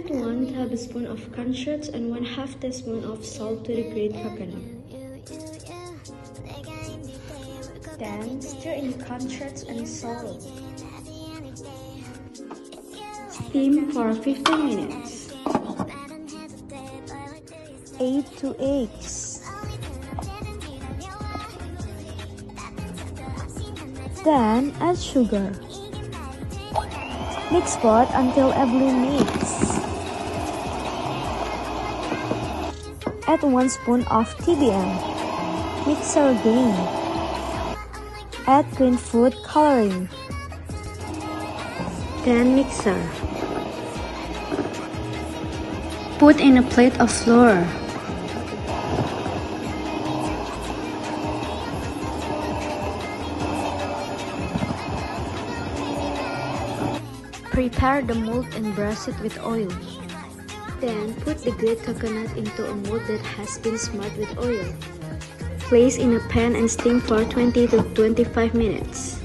Add 1 tablespoon of cornstarch and 1/2 teaspoon of salt to the grated coconut. Then stir in the cornstarch and salt. Steam for 15 minutes. Add 2 eggs. Then add sugar. Mix both until evenly mixed. Add 1 spoon of TBM. Mix again. Add green food coloring. Then mixer. Put in a plate of flour. Prepare the mold and brush it with oil. Then put the grated coconut into a mold that has been smeared with oil. Place in a pan and steam for 20 to 25 minutes.